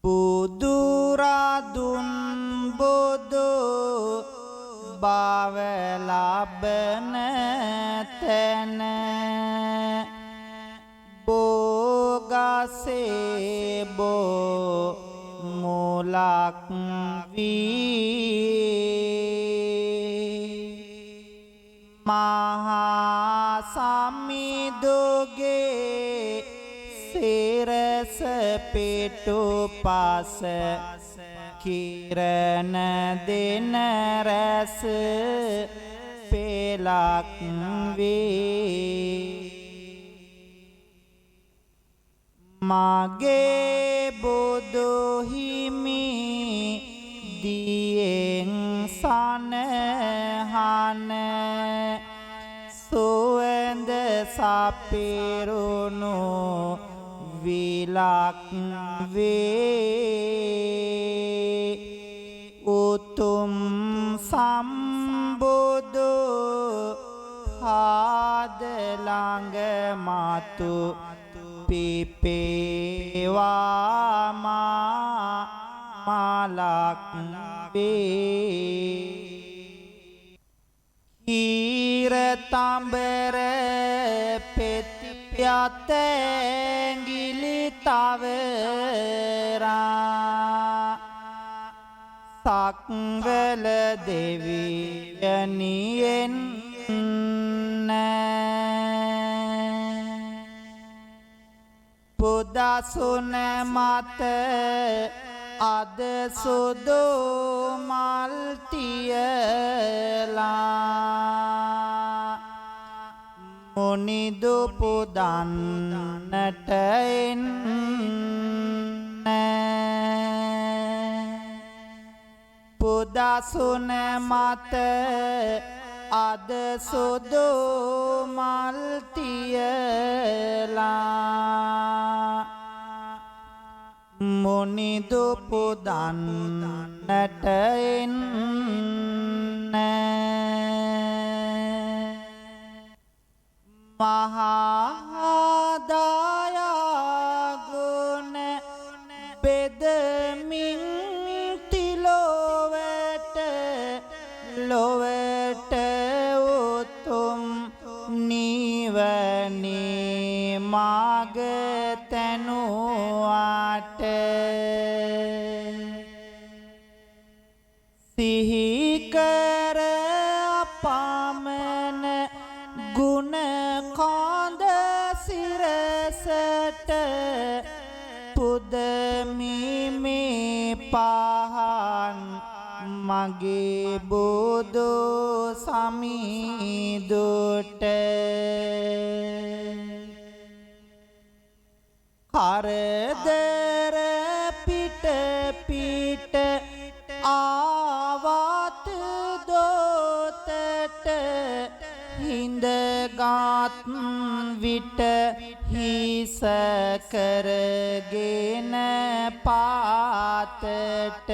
බුදුරදුන් බුදු බව ලබන තැන බෝගසේ බෝ මුලක් වී මහා සමිඳුගේ සිරස පිටුපස කිරණ දෙන රැස් පෙලක් වේ මගේ බුදු හිමි දියෙන් සනහන සුවඳ සපිරුණු විලක් වේ උතුම් සම්බුදු පාද ළඟ මතු පිපේවා මලක් වේ කීර තඹර පෙති යතැඟිලි තවරා සක්වල දෙවියනියෙන් පුදසුන මත අද සුදු මල් තියලා මුනිදු පුදන්නට එන්න පුදසුන මත අද සුදු මල් තියලා මුනිදු පුදන්නට එන්න මහාදායගුණ බෙදමින් තිලොවට ලොවට උතුම් නිවනේ මග තැනුවාට සිහිකර අපමණ ගුණ කාන්ද සිරසට පුදමිමේ පහන් මගේ බුදු සමිඳුට කරදර පිට පිට ආවත් දෝතට හිඳගත් විට හිස කරගෙන පාතට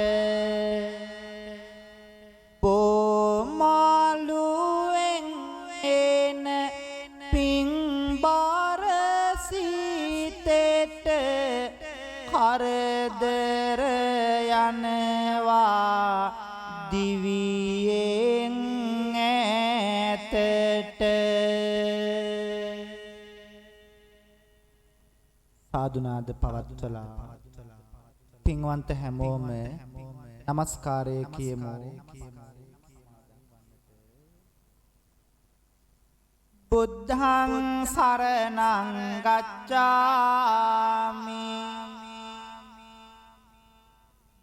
පොමාලුවෙන් එන පිංබාර සිතෙට කරදර යනවා දිවියෙන් ඈතට සාදුනාද පවත්වලා පින්වන්ත හැමෝම නමස්කාරය කියමු බුද්ධං සරණං ගච්ඡාමි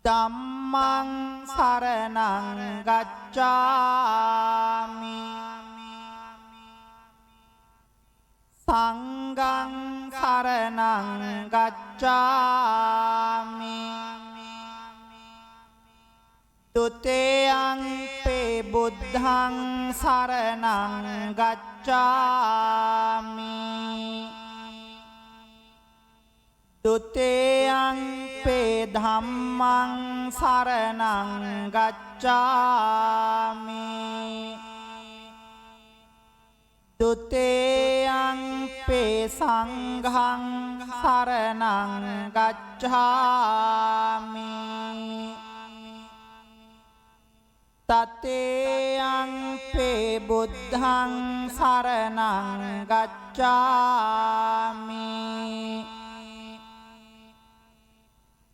ධම්මං සරණං ගච්ඡාමි සංඝං සරණං ගච්ඡාමි ဒုတိယံ පේ බුද්ධං සරණං ගච්ඡාමි ဒုတိယံ පේ ධම්මං සරණං ගච්ඡාමි ဒုတိယံ පේ සංඝං සරණං ගච්ඡාමි තතේයං පේ බුද්ධං සරණං ගච්ඡාමි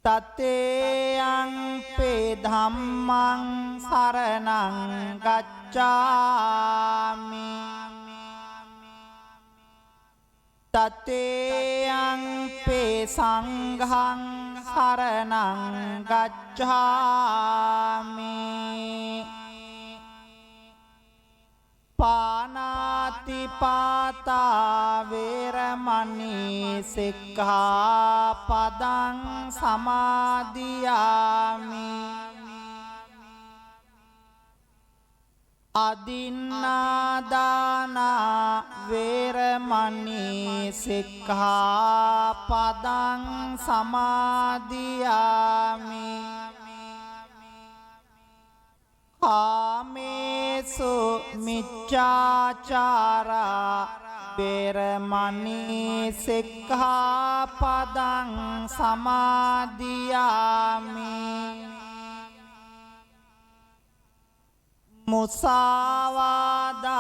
තතේයං පේ ධම්මං සරණං ගච්ඡාමි තතේයං පේ සංඝං සරණං ගච්ඡාමි පානාති පාතා වේරමණී සික්ඛාපදං සමාදියාමි අදින්නාදාන වේරමණී සික්ඛාපදං සමාදියාමි කාමේසු මිච්ඡාචාරා වේරමණී සික්ඛාපදං සමාදියාමි මුසාවාදා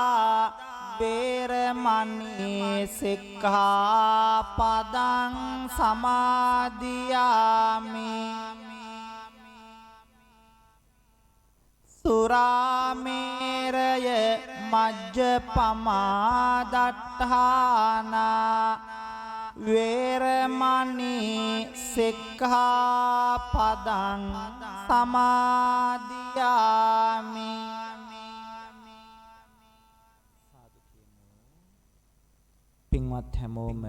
වේරමණී සික්ඛාපදං සමාදියාමි සුරාමේරය මජ්ජපමා දට්ඨානා වේරමණී සික්ඛාපදං සමාදියාමි පින්වත් හැමෝම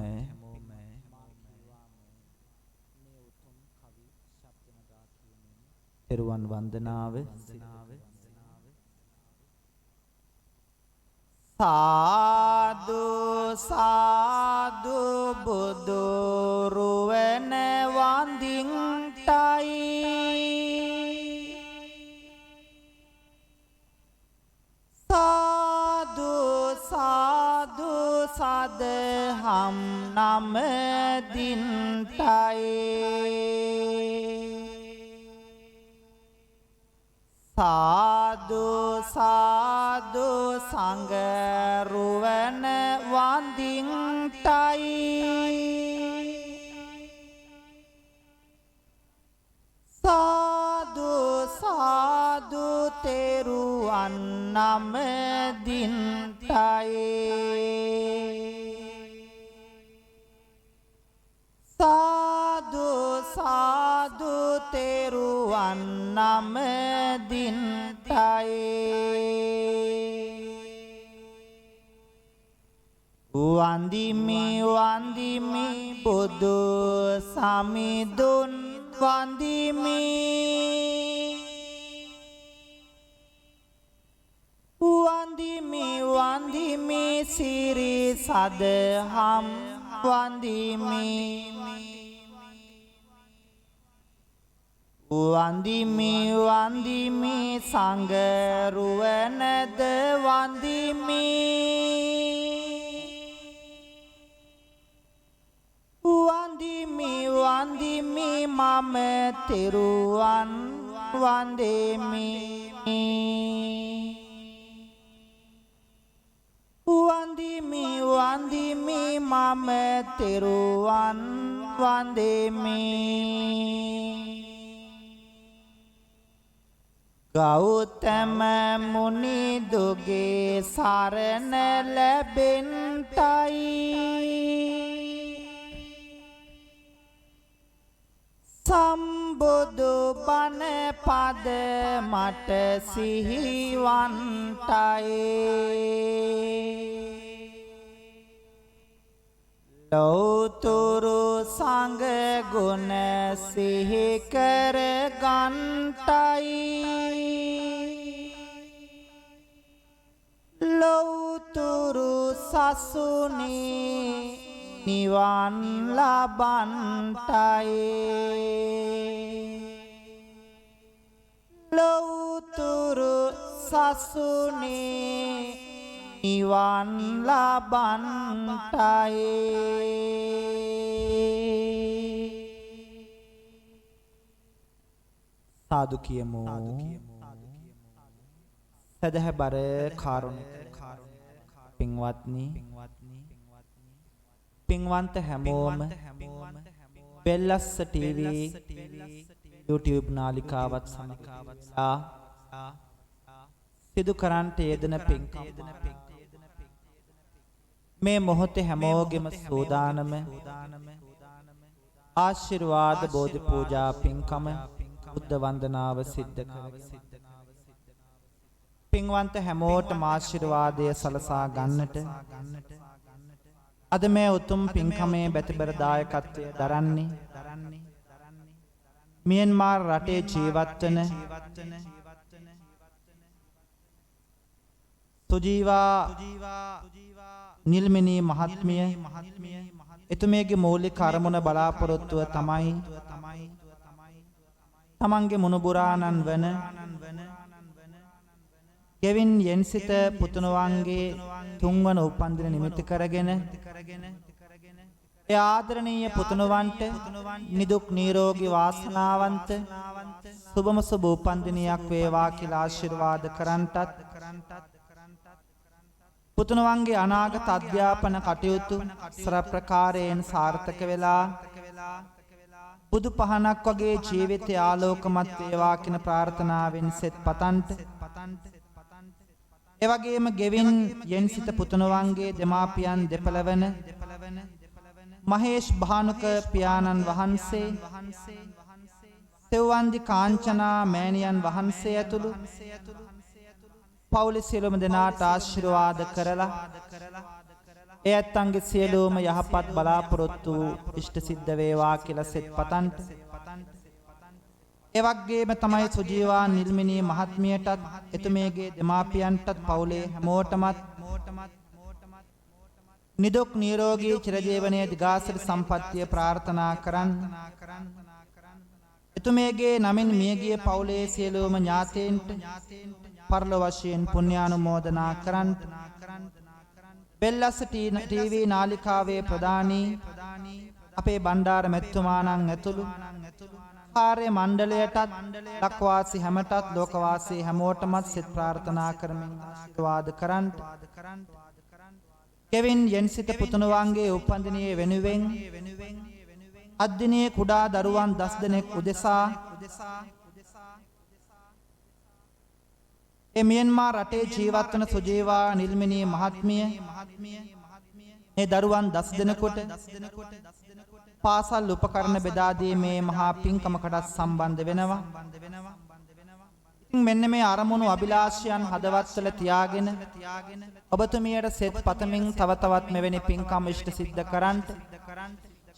තෙරුවන් වන්දනාව සාදු සාදු බුදු රුවන වඳින්ටයි සාදු සාදු සදහම් නමදින්ටයි සාදු සාදු සංගරුවන වඳින්ටයි සාදු සාදු තෙරුවන් නමදින්ටයි සාදු සාදු තෙරුවන් නමදින්ටයි වන්දිමි වන්දිමි බුදු සමිඳුන් වන්දිමි වන්දිමි වන්දිමි සිරි සදහම් වන්දිමි වන්දිමි වන්දිමි සංගරුවනද වන්දිමි වන්දිමි වන්දිමි මම තෙරුවන් වන්දෙමි වන්දිමි වන්දිමි මම තෙරුවන් වන්දෙමි ගෞතම මුනිදුගේ සරණ ලැබෙන්ටයි සම්බුදු බණ පද මට සිහිවන්ටයි ලෞතුරු සංඝ ගුණ සිහි කර ගන්ටයි ලෞතුරු සසුනේ නිවන් ලබන්ටයි ලෞතුරු සසුනේ නිවන් ලබන්ටයි සාදු කියමු සදහබර කාරුණික පින්වත්නි පින්වන්ත හැමෝම බෙල්ලස්ස ටීවී YouTube නාලිකාවත් සමගා සිදු කරන්ට යෙදෙන පින්කම් මේ මොහොතේ හැමෝගෙම සූදානම ආශිර්වාද බෝධි පූජා පින්කම බුද්ධ වන්දනාව සිද්ධ කරගෙන පින්වන්ත හැමෝටම ආශිර්වාදය සලසා ගන්නට අද මේ උතුම් පින්කමේ බැතිබර දායකත්වය දරන්නේ මියන්මාර් රටේ ජීවත් වන සුජීවා නිල්මිනී මහත්මිය එතුමියගේ මූලික අරමුණ බලාපොරොත්තුව තමයි තමන්ගේ මුණුබුරාණන් වන ගෙවින් යෙන්සිත පුතුණුවන්ගේ තුන්වන උපන්දින නිමිති කරගෙන ඒ ආදරණීය පුතුණුවන්ට නිදුක් නිරෝගී වාසනාවන්ත සුබම සුබ උපන්දිනයක් වේවා කියලා ආශිර්වාද කරන්ටත් පුතුණුවන්ගේ අනාගත අධ්‍යාපන කටයුතු සර ප්‍රකාරයෙන් සාර්ථක වෙලා බුදු පහනක් වගේ ජීවිතය ආලෝකමත් වේවා කියන ප්‍රාර්ථනාවෙන් සෙත් පතන්ට එවැගේම ගෙවින් යෙන්සිත පුතුණුවන්ගේ දෙමාපියන් දෙපළවන මහේෂ් භානුක පියාණන් වහන්සේ සෙව්වන්දි කාංචනා මෑණියන් වහන්සේ ඇතුළු පවුලේ සියලුම දෙනාට ආශිර්වාද කරලා ඒ ඇත්තන්ගේ සියලුම යහපත් බලාපොරොත්තු ඉෂ්ට සිද්ධ වේවා කියලා සෙත් පතන්ට ඒ වගේම තමයි සුජීවා නිල්මිනී මහත්මියටත් එතුමියගේ දෙමාපියන්ටත් පවුලේ හැමෝටමත් නිදුක් නිරෝගී චිරජීවනයේ දිගාසිරි සම්පන්නිය ප්‍රාර්ථනා කරන් එතුමියගේ නමින් මියගිය පවුලේ සියලුම ඥාතීන්ට පරලොව වශයෙන් පුණ්‍යානුමෝදනා කරන් බෙල්ලස්ස ටීවී නාලිකාවේ ප්‍රධානී අපේ බණ්ඩාර මෙතුමාණන් ඇතුළු කාර්ය මණ්ඩලයටත් ලක්වාසී හැමටත් ලෝකවාසී හැමෝටමත් සිත ප්‍රාර්ථනා කරමින් ආශිර්වාද කරන්ට කෙවින් යෙන්සිත පුතුණුවන්ගේ උපන්දිනයේ වෙනුවෙන් අද්දිනේ කුඩා දරුවන් 10 දෙනෙක් උදෙසා ඒ මියන්මාර් රටේ ජීවත් වන සුජීවා නිල්මිනී මහත්මිය මේ දරුවන් 10 දෙනෙකුට පාසල් උපකරණ බෙදා දීමේ මහා පින්කමකට සම්බන්ධ වෙනවා. ඉතින් මෙන්න මේ අරමුණු අභිලාෂයන් හදවත්වල තියාගෙන ඔබතුමියට සෙත් පතමින් තව තවත් මෙවැනි පින්කම් ඉෂ්ට සිද්ධ කරන්ට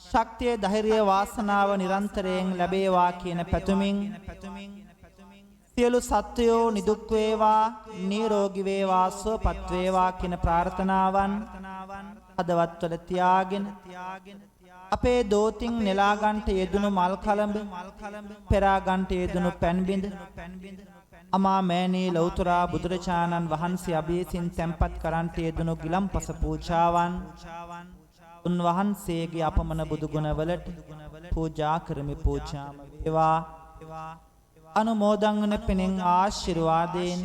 ශක්තිය ධෛර්යය වාසනාව නිරන්තරයෙන් ලැබේවා කියන පැතුමින් සියලු සත්වයෝ නිදුක් වේවා නිරෝගී වේවා සුවපත් වේවා කියන ප්‍රාර්ථනාවන් හදවත්වල තියාගෙන අපේ දෝතින් නෙලා ගන්නට යෙදුණු මල් කලඹ පෙරා ගන්නට යෙදුණු පැන් බිඳ අමා මෑණී ලෞතර බුදුරජාණන් වහන්සේ අභිසින් තැන්පත් කරන්නට යෙදුණු ගිලම්පස පූජාවන් උන්වහන්සේගේ අපමණ බුදු ගුණවලට පූජා කරමි පූජාම වේවා අනුමෝදන් වන පෙනෙන් ආශිර්වාදයෙන්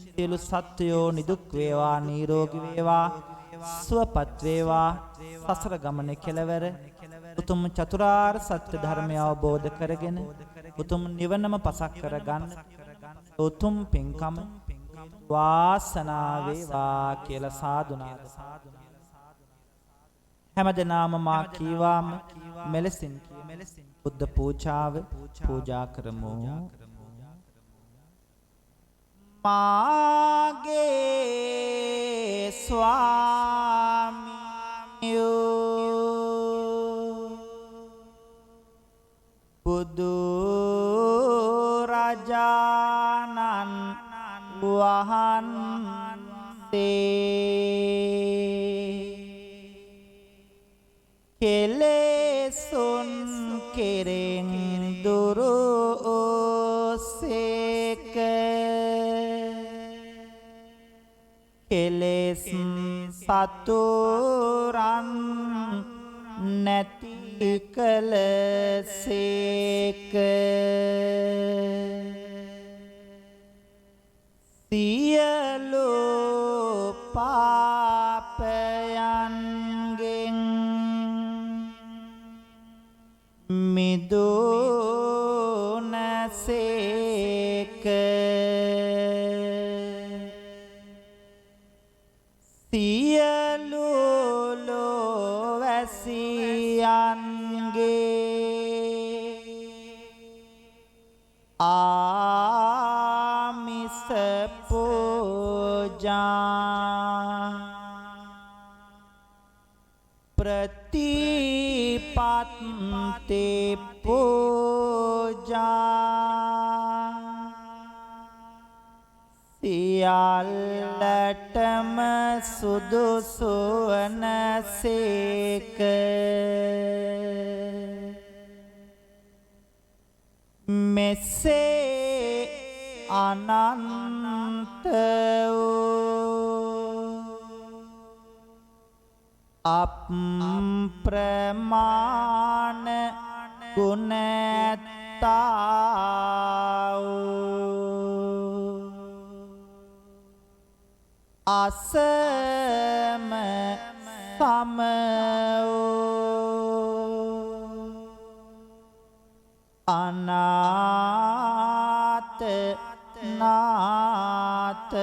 සියලු සත්වයෝ නිදුක් වේවා නිරෝගී වේවා සුවපත් වේවා සසර ගමන කෙලවර උතුම් චතුරාර්ය සත්‍ය ධර්මය අවබෝධ කරගෙන උතුම් නිවනම පසක් කරගන්න උතුම් පින්කම වාසනාව වේවා කියලා සාදුනාද හැමදෙනාම මා කීවාම මෙලෙසින් බුද්ධ පූජාව පූජා කරමු මාගේ ස්වාමියෝ බුදු රජාණන් වහන්සේ කෙලෙසුන් කෙරෙන් දුරු සේක කෙලෙස් සතුරන් නැති කලසේක සියලු පාපයන්ගෙන් මිදුනසේක සියලු ලොවැසියන්ගේ ආමිස පූජා ප්‍රතිපත්ති පූජා සියල්ලටම සුදුසු වනසේක මෙසේ අනන්ත වූ අප්‍රමාණ ගුණතා වූ අසම සම වූ අනාත නාත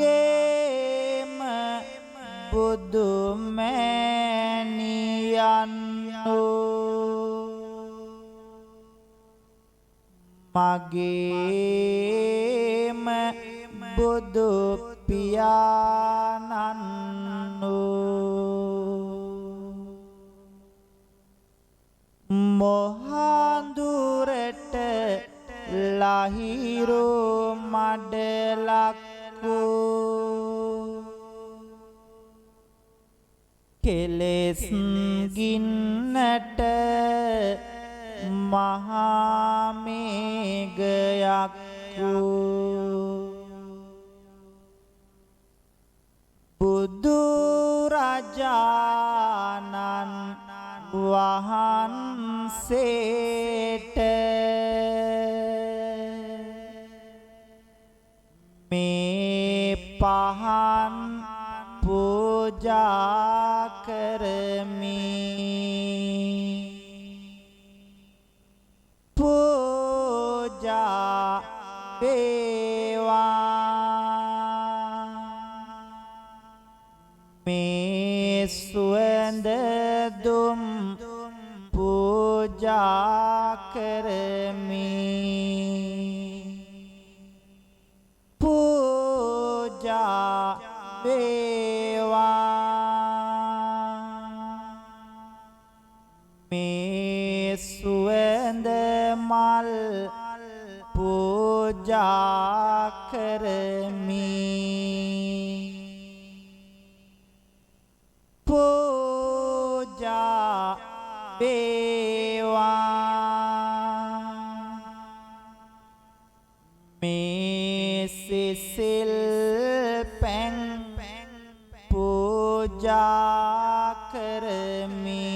මගේම බුදු මෑණියන් මගේම බුදු පියාණන් මොහඳුරට ලහිරු මඩලක් කෙලෙස් ගින්නට මහා මේඝයක් බුදු රජාණන් වහන්සේට මේ පහන් පූජා කරමි පූජා වේවා මේ සුවඳ දුම් පූජා කරමි පූජා වේවා මේ සුවඳ මල් පූජා කරමි පූජා වේවා මේ සිසිල් පැන් පූජා කරමි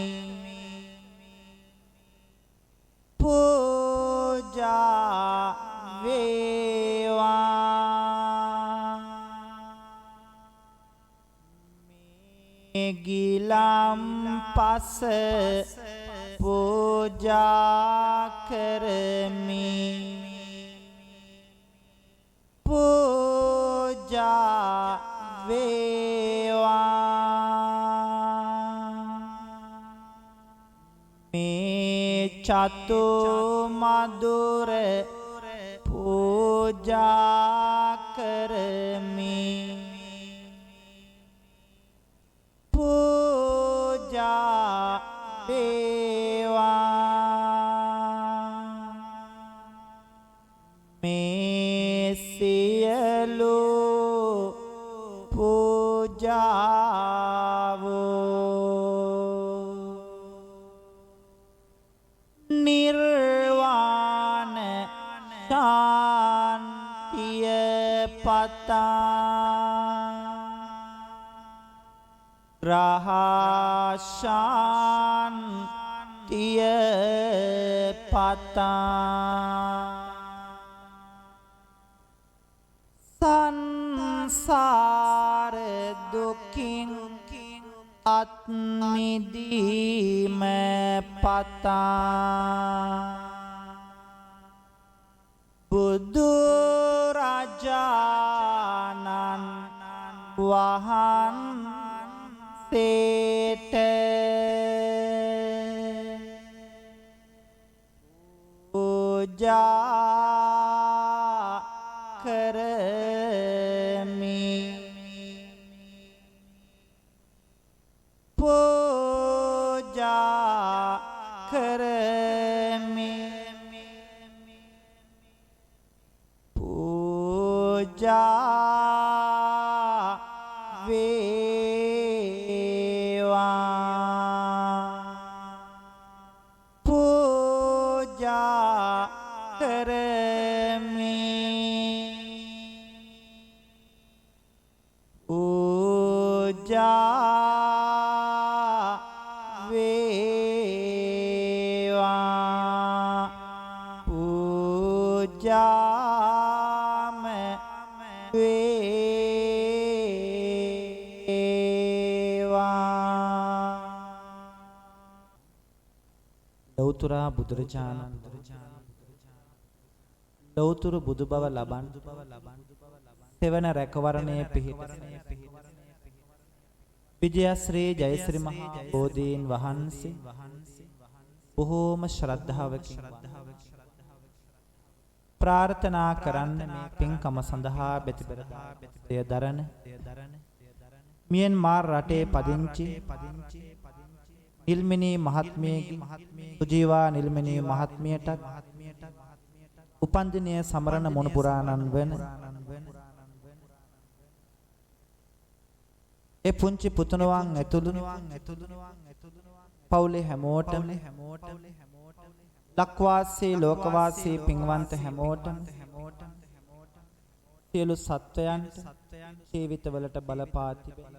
පූජා වේවා මේ ගිලම්පස පූජා කරමි පූජා වේවා මේ චතු මధుර පූජා කරමි පූජා වේවා මේ සියලු පූජාවෝ නිර්වාණ ශාන්තිය පිය පතා ග්‍රහශාන්තිය පතා සංසාර දුකින් අත්මිදීම පතා බුදුරජාණන් වහන්සේට පූජා කරමි පූජා කරමි පූජා වේවා පූජා කරමි පූජා වේවා පූජාම වේවා ලෞතර බුදුරජාණන් ලෞතර බුදු බව ලබන් සෙවන රැකවරණයේ පිහිට විජයශ්‍රී ජයශ්‍රී මහා බෝධීන් වහන්සේ බොහෝම ශ්‍රද්ධාවකින් ප්‍රාර්ථනා කරන්න මේ පින්කම සඳහා බෙතිබරය දරන මියන්මාර් රටේ පදිංචි නිල්මිනී මහත්මියගේ සුජීවා නිල්මිනී මහත්මියටත් උපන්දිනය සමරන මුණුපුරාණන් වන ඒ පුංචි පුතුණුවන් ඇතුළු පවුලේ හැමෝටම ලක්වාසී ලෝකවාසී පින්වන්ත හැමෝටම සියලු සත්වයන්ට ජීවිතවලට බලපා තිබේ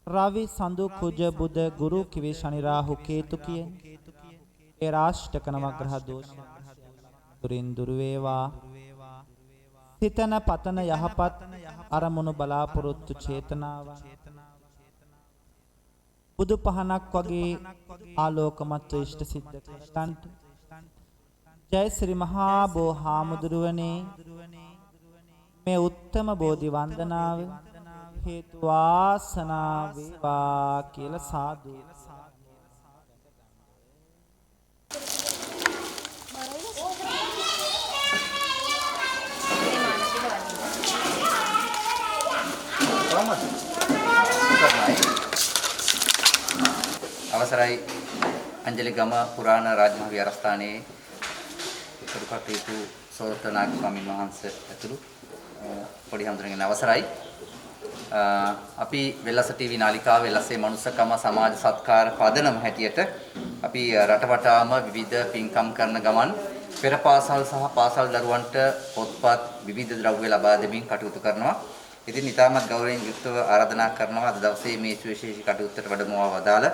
රවි සඳු කුජ බුද ගුරු කිවි ශනි රාහු කේතු කියන ඒ රාෂ්ටක නවග්‍රහ දෝෂ දුරින් දුර වේවා හිතන පතන යහපත් අරමුණු බලාපොරොත්තු චේතනාවන් බුදු පහනක් වගේ ආලෝකමත් ඉෂ්ට සිද්ධ කෘෂ්ණන්ට ජය ශ්‍රී මහා බෝ හාමුදුරුවනේ මේ උත්තම බෝධි වන්දනාව හේතු වාසනා වේවා කියලා සාදු අවසරයි අංජලිගම පුරාණ රාජමහා විහාරස්ථානයේ කටයුතු සෝරත නාග ස්වාමීන් වහන්සේ ඇතුළු පොඩි හඳුනගෙන අවසරයි අපි වෙල්ලස ටීවී නාලිකාව වෙල්ලසේ මනුස්සකම සමාජ සත්කාර පදනම හැටියට අපි රටවටාම විවිධ පින්කම් කරන ගමන් පෙර පාසල් සහ පාසල් දරුවන්ට පොත්පත් විවිධ ද්‍රව්‍ය ලබා දෙමින් කටයුතු කරනවා. ඉතින් ඊටමත් ගෞරවයෙන් යුක්තව ආරාධනා කරනවා අද දවසේ මේ සුවිශේෂී කටයුත්තට වැඩමවා වදාළ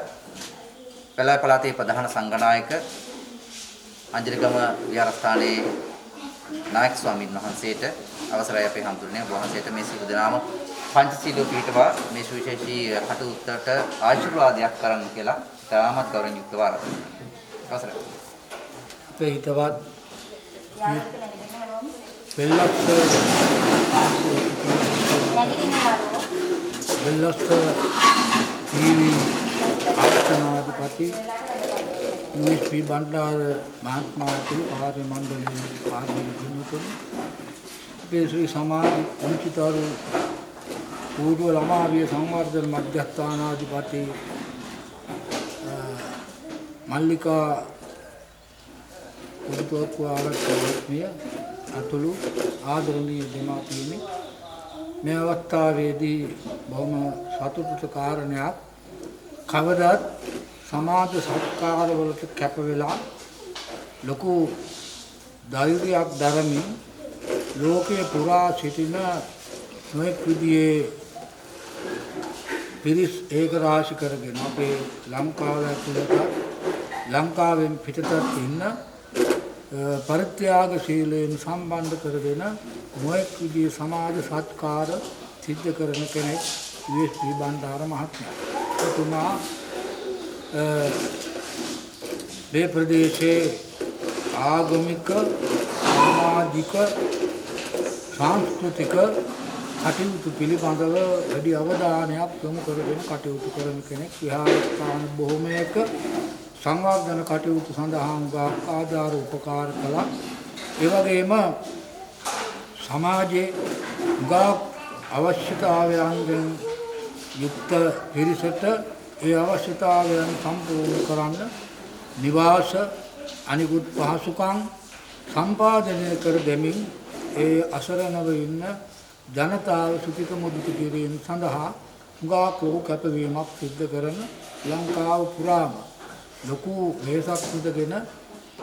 පළාත් පළාතේ ප්‍රධාන සංඝනායක අංජලිගම විහාරස්ථානයේ නායක ස්වාමීන් වහන්සේට අවසරයි අපේ හඳුන්වන්නේ වහන්සේට මේ සියලු දෙනාම පංචශීලෝ පිළිපදවා මේ සුවිශේෂී කටයුත්තට ආශිර්වාදයක් කරන්න කියලා ඊටමත් ගෞරවයෙන් යුක්තව ආරාධනා කරනවා. අවසරයි. අපේ හිතවත් වෙල්ලස්ස ටීවී ආයතනාධිපති යූ.එස්.පී. බණ්ඩාර මහත්මයාට ආර්ය මණ්ඩලයේ ආර්ය ගුණතුන් අපේ ශ්‍රී සමාජ අනුචිතරු පූර්ව ළමාවිය සංවර්ධන මධ්‍යස්ථානාධිපති මල්ලිකා උද්දෝත්ව ආරක්ෂකත්වය අතුළු ආදරණීය දෙමාපියනි මේ අවස්ථාවේදී බොහොම සතුටුට කාරණයක් කවදත් සමාජ සත්කාරවලට කැප වෙලා ලොකු ධෛර්යයක් දරමින් ලෝකයේ පුරා සිටින නොයෙක් විදිහේ පිරිස් ඒක රාශි කරගෙන අපේ ලංකාව ඇතුළත ලංකාවෙන් පිටතට ඉන්න පරිත්‍යාගශීලීන් සම්බන්ධ කරගෙන නොයෙක් විදිහේ සමාජ සත්කාර සිද්ධ කරන කෙනෙක් USB බණ්ඩාර මහත්මයා. එතුමා මේ ප්‍රදේශයේ ආගමික සමාජික සංස්කෘතික කටයුතු පිළිබඳව වැඩි අවධානයක් යොමු කරගෙන කටයුතු කරන කෙනෙක්. විහාරස්ථාන බොහොමයක සංවර්ධන කටයුතු සඳහා ආධාර උපකාර කළා. ඒ වගේම සමාජයේ උගා අවශ්‍යතාවයන්ගෙන් යුක්ත පිරිසට ඒ අවශ්‍යතාවයන් සම්පූර්ණ කරන්න නිවාස අනිකුත් පහසුකම් සම්පාදනය කර දෙමින් ඒ අසරණව ඉන්න ජනතාව සුඛිත මුදිත කිරීම සඳහා උගා කෝ කැපවීමක් සිද්ධ කරන ලංකාව පුරාම ලොකු වෙහසක් සිදුගෙන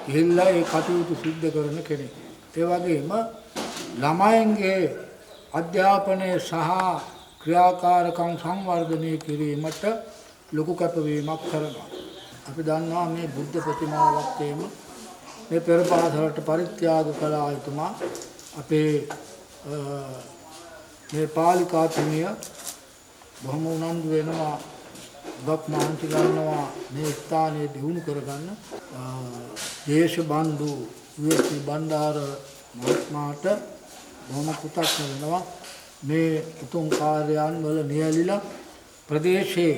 ඉහිල්ලා ඒ කටයුතු සිද්ධ කරන කෙනෙක්. ඒ වගේම ළමයින්ගේ අධ්‍යාපනය සහ ක්‍රියාකාරකම් සංවර්ධනය කිරීමට ලොකු කැපවීමක් කරනවා. අපි දන්නවා මේ බුද්ධ ප්‍රතිමාවක් තේම මේ පෙර පාසලට පරිත්‍යාග කළ ආයතුමා අපේ මේ පාලිකා තුමිය බොහොම උනන්දු වෙනවා ගොක් මාන්ති ගන්නවා මේ ස්ථානයේ දියුණු කරගන්න දේශ බන්දු USB බණ්ඩාර මහත්මයාට බොහොම කෘතඥ වෙනවා මේ උතුම් කාර්යයන් වල නියැලිලා ප්‍රදේශයේ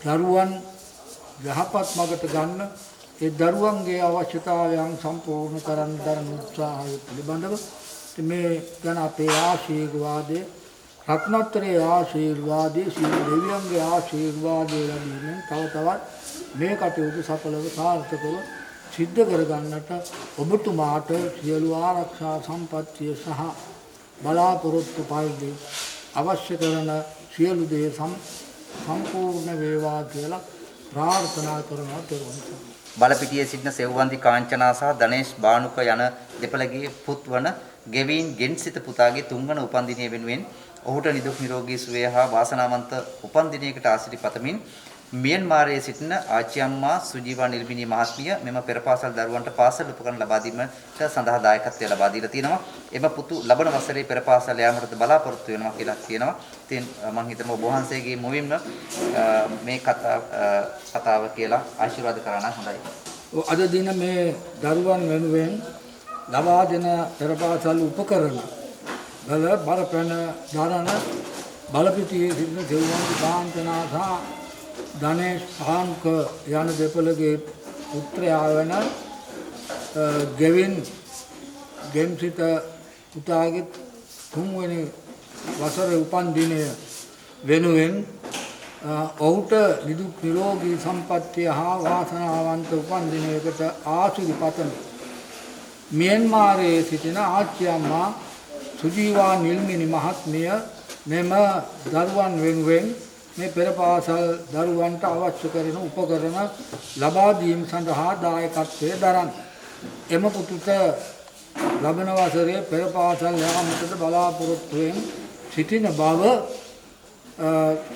දරුවන් යහපත් මගට ගන්න ඒ දරුවන්ගේ අවශ්‍යතාවයන් සම්පූර්ණ කරන්න දරන උත්සාහය පිළිබඳව මේ ගැන අපේ ආශිර්වාදයේ රත්නත්‍රයේ ආශිර්වාදයේ සියලු දෙවියන්ගේ ආශිර්වාදය ලැබීමෙන් තව තවත් මේ කටයුතු සඵලව සාර්ථකව සිද්ධ කරගන්නට ඔබතුමාට සියලු ආරක්ෂා සම්පත්තිය සහ බලාපොරොත්තු පරිදි අවශ්‍ය කරන සියලු දේ සම්පූර්ණ වේවා කියලා ප්‍රාර්ථනා කරනවා තෙරුවන්. බලපිටියේ සිටින සෙව්වන්ති කාංචනා සහ ධනේෂ් බානුක යන දෙපළගේ පුත්වන ගෙවින් ගෙන්සිත පුතාගේ තුන්වන උපන්දිනය වෙනුවෙන් ඔහුට නිදුක් නිරෝගී සුවය හා වාසනාවන්ත උපන්දිනයකට ආශිර්වාද පතමින් මියන්මාරයේ සිටින ආච්චි අම්මා සුජීවා නිර්මිනී මහත්මිය මෙම පෙර පාසල් දරුවන්ට පාසල් උපකරණ ලබා දීමට සඳහා දායකත්වය ලබා දීලා තියෙනවා. එම පුතු ලබන වසරේ පෙර පාසල් යාමට බලාපොරොත්තු වෙනවා කියලා කියනවා. ඉතින් මම හිතනවා ඔබ වහන්සේගේ මුවින්ම මේ කතාව කියලා ආශිර්වාද කරා නම් හොඳයි. අද දින මේ දරුවන් වෙනුවෙන් ලබා දෙන පෙර පාසල් උපකරණ වල බරපැන දරන බලපිටියේ සිටින දෙව්වන්ති කාංචනා සහ ධනේෂ් බානුක යන දෙපළගේ පුත්‍රයා වන ගෙවින් ගෙන්සිත පුතාගේ තුන්වෙනි වසරේ උපන් දිනය වෙනුවෙන් ඔහුට නිදුක් නිරෝගී සම්පන්නිය හා වාසනාවන්ත උපන් දිනයකට ආශිර්වාද පතමි. මියන්මාරයේ සිටින ආච්චි අම්මා සුජීවා නිල්මිනි මහත්මිය මෙම දරුවන් වෙනුවෙන් මේ පෙර පාසල් දරුවන්ට අවශ්‍ය කරන උපකරණ ලබා දීම සඳහා දායකත්වයේ දරන. එම පුතුට ලබන වසරේ පෙර පාසල් යාමට බලාපොරොත්තු වෙන සිටින බව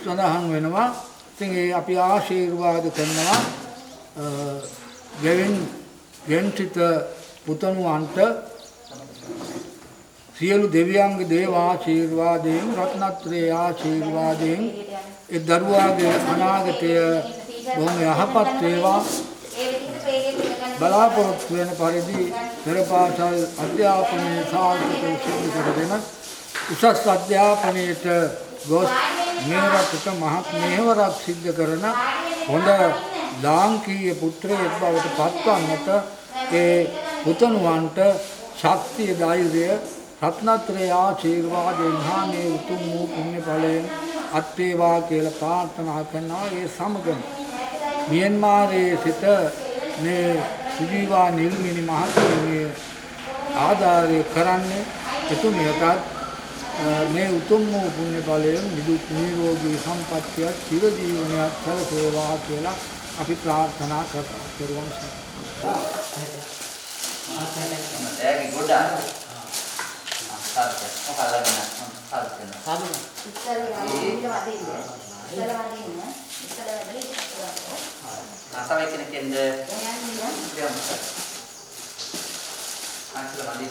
සඳහන් වෙනවා. ඉතින් ඒ අපි ආශිර්වාද කරනවා ගෙන්සිත පුතණුවන්ට සියලු දෙවියන්ගේ දේව ආශිර්වාදයෙන් රත්නත්‍රයේ ආශිර්වාදයෙන් ඒ දරුවාගේ අනාගතය බොහොම යහපත් වේවා බලාපොරොත්තු වෙන පරිදි පෙර පාසල් අධ්‍යාපනයේ සාර්ථකව සිදු කරගෙන උසස් අධ්‍යාපනයට ගොස් මේ රටට මහත් මෙහෙවරක් සිද්ධ කරන හොඳ ලාංකීය පුත්‍රයෙක් බවට පත්වන්නට ඒ පුතණුවන්ට ශක්තිය ධෛර්යය රත්නත්‍රයේ ආශිර්වාදයෙන් හා මේ උතුම් වූ පුණ්‍ය ඵලයෙන් අත්වේවා කියලා ප්‍රාර්ථනා කරනවා. ඒ සමගම මියන්මාරයේ සිට මේ සුජීවා නිල්මිනි මහත්මිය ආධාරය කරන්නේ එතුමියට මේ උතුම් වූ පුණ්‍ය ඵලයෙන් නිදුක් නිරෝගී සම්පන්නිය චිර ජීවනයක් සැලසේවා කියලා අපි ප්‍රාර්ථනා කරනවා. සාර්ථක. මොකක්ද සාර්ථක. සාදු. තව කෙනෙක් එන්න. අන්තිම මල්ලි.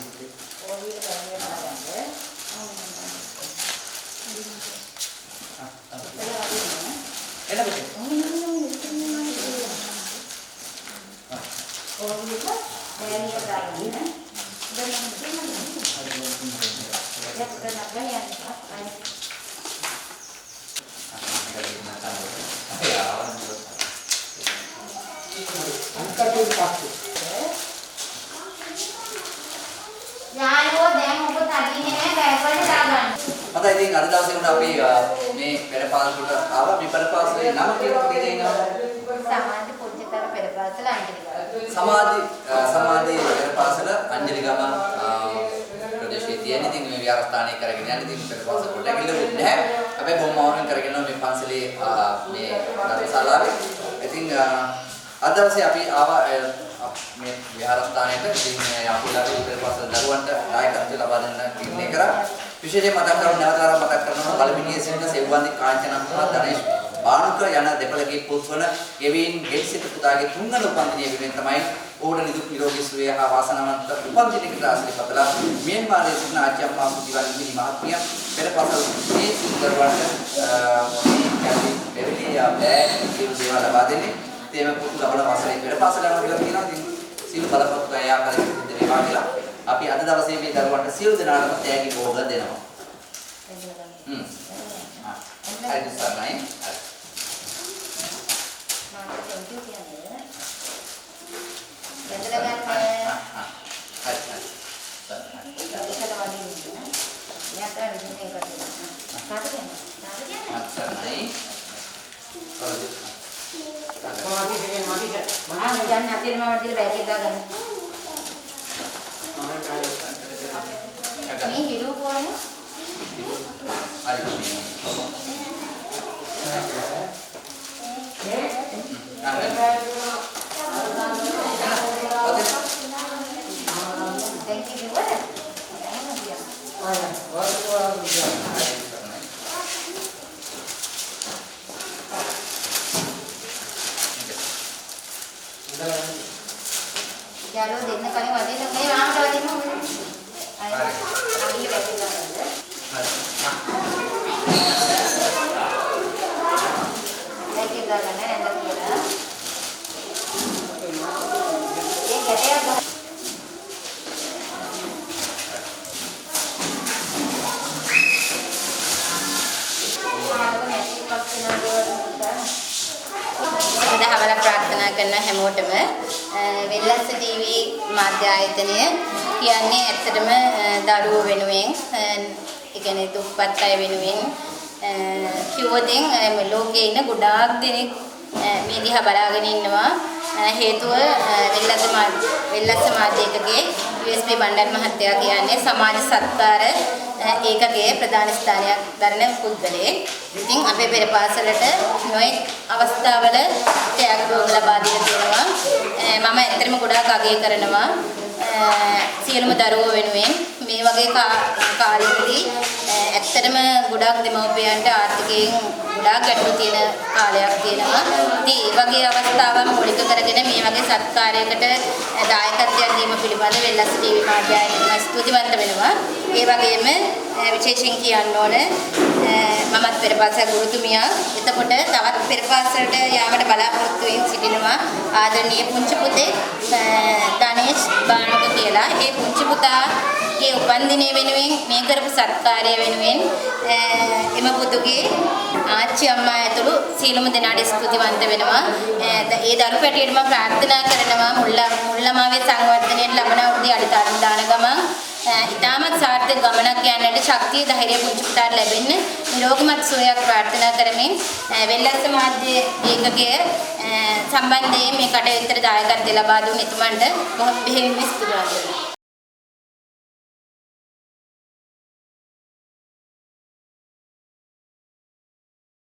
අන්කටේ පස්සේ. යාළුවෝ දැන් ඔබ තදින්නේ නැහැ බෑග් වලට දාගන්න. මතයි ඉතින් අද දවසේ උන අපි මේ පෙරපාසලට ආවා. මේ පෙරපාසලේ නම කියනකොට කියනවා සමාධි පුජ්‍යතර පෙරපාසල අංජලිගම. සමාධි පෙරපාසල අංජලිගම ප්‍රදේශයේ තියෙන ඉතින් මේ විහාරස්ථානය කරගෙන යන ඉතින් පෙරපාසල කොට ඇවිල්ලා නැහැ. හැබැයි බොහොම ආවරණ කරගෙන මේ පන්සලේ මේ ධර්මශාලාවේ. ඉතින් අද දවසේ අපි ආවා මේ විහාරස්ථානයට ඉතින් අපිලාගේ පෙරපාසල දරුවන්ට දායකත්වය ලබා දෙන්න තීරණය කරා. විශේෂයෙන් මතක් කරගන්න නැවතවරක් මතක් කරනවා බලමිනියේ සිටින සෙව්වන්දි කාංචනත්මා ධනේෂ් බානුක යන දෙපළගේ පුත්වන ගෙවින් ගෙඩ්සිත පුතාගේ තුන්වන උපන්දිනය වෙනුවෙන් තමයි ඕඩ නිදුක් නිරෝගී සුවය හා වාසනාවන්ත උපන්දිනයකට ආශිර්වාද පතලා මියන්මාරයේ සිටින ආච්චි අම්මා පුතිවන්ගේ මහත්මිය පෙරපාසල මේ දරුවන්ට කැලේ පෙරලියා බෑග් සියලු දේවල් ලබා දෙන්නේ. තේම පුතු ලබන වසරේ පෙරපාසල යනවා කියලා කියනවා. ඉතින් සියලු බලපත්‍ර ආකාරයෙන් සිද්ධ වෙනවා කියලා. අපි අද දවසේ මේ දරුවන්ට සියලු දෙනාටම තෑගි භෝග දෙනවා. හරි සර්ණයි. මේ හිරු කොහොමද? යාළුවෝ දෙන්න කලින් වදින්න මේ වාමට වදින්න ඕනේ. අයිය වැදින්න. ඒකේ දාගන්න ඇඳ කියලා. ඒ ගැටයක් දහවල ප්‍රාර්ථනා කරන හැමෝටම වෙල්ලස්ස ටීවී මාධ්‍ය ආයතනය කියන්නේ ඇත්තටම දරුවෝ වෙනුවෙන් ඒ කියන්නේ දුප්පත් අය වෙනුවෙන් කිව්වොතින් ලෝකේ ඉන්න ගොඩාක් දෙනෙක් මේ දිහා බලාගෙන ඉන්නවා. හේතුව වෙල්ලස්ස මාධ්‍ය ඒකකයේ USB බණ්ඩාර මහත්තයා කියන්නේ සමාජ සත්කාර ඒකකයේ ප්‍රධාන ස්ථානයක් දරන පුද්ගලයෙක්. ඉතින් අපේ පෙරපාසලට නොයෙක් අවස්ථාවල ත්‍යාග භෝග ලබා දීලා තියෙනවා. මම ඇත්තටම ගොඩාක් අගය කරනවා සියලුම දරුවෝ වෙනුවෙන් මේ වගේ කාලෙකදී ඇත්තටම ගොඩාක් දෙමව්පියන්ට ආර්ථිකයෙන් ගොඩාක් ගැටලු තියෙන කාලයක් තියෙනවා. ඉතින් මේ වගේ අවස්ථාවන් මූලික කරගෙන මේ වගේ සත්කාරයකට දායකත්වයක් දීම පිළිබඳව වෙල්ලස්ස ටීවී මාධ්‍යයෙන් ස්තුතිවන්ත වෙනවා. ඒ වගේම විශේෂයෙන් කියන්න ඕන මමත් පෙරපාසල් ගුරුතුමියක්. එතකොට තවත් පෙරපාසලට යාමට බලාපොරොත්තු වෙමින් සිටිනවා ආදරණීය පුංචි පුතේ ධනේෂ් බානුක කියලා. ඒ පුංචි පුතාගේ උපන්දිනය වෙනුවෙන් මේ කරපු සත්කාරය වෙනුවෙන් එම පුතුගේ ආච්චි අම්මා ඇතුළු සියලුම දෙනාට ස්තුතිවන්ත වෙනවා. ඒ දරු පැටියට මම ප්‍රාර්ථනා කරනවා මුල්ලමාවේ සංවර්ධනයට ලබන අවුරුද්දේ අඩිතාරම් දාන ගමන් ඉතාමත් සාර්ථක ගමනක් යන්නට ශක්තිය ධෛර්යය පුංචි පුතාට ලැබෙන්න නිරෝගීමත් සුවයක් ප්‍රාර්ථනා කරමින් වෙල්ලස්ස මාධ්‍ය ඒකකය සම්බන්ධයෙන් මේ කටයුත්තට දායකත්වය ලබා දුන් එතුමන්ට බොහොම බෙහෙවින්ම ස්තුතිවන්ත වෙනවා.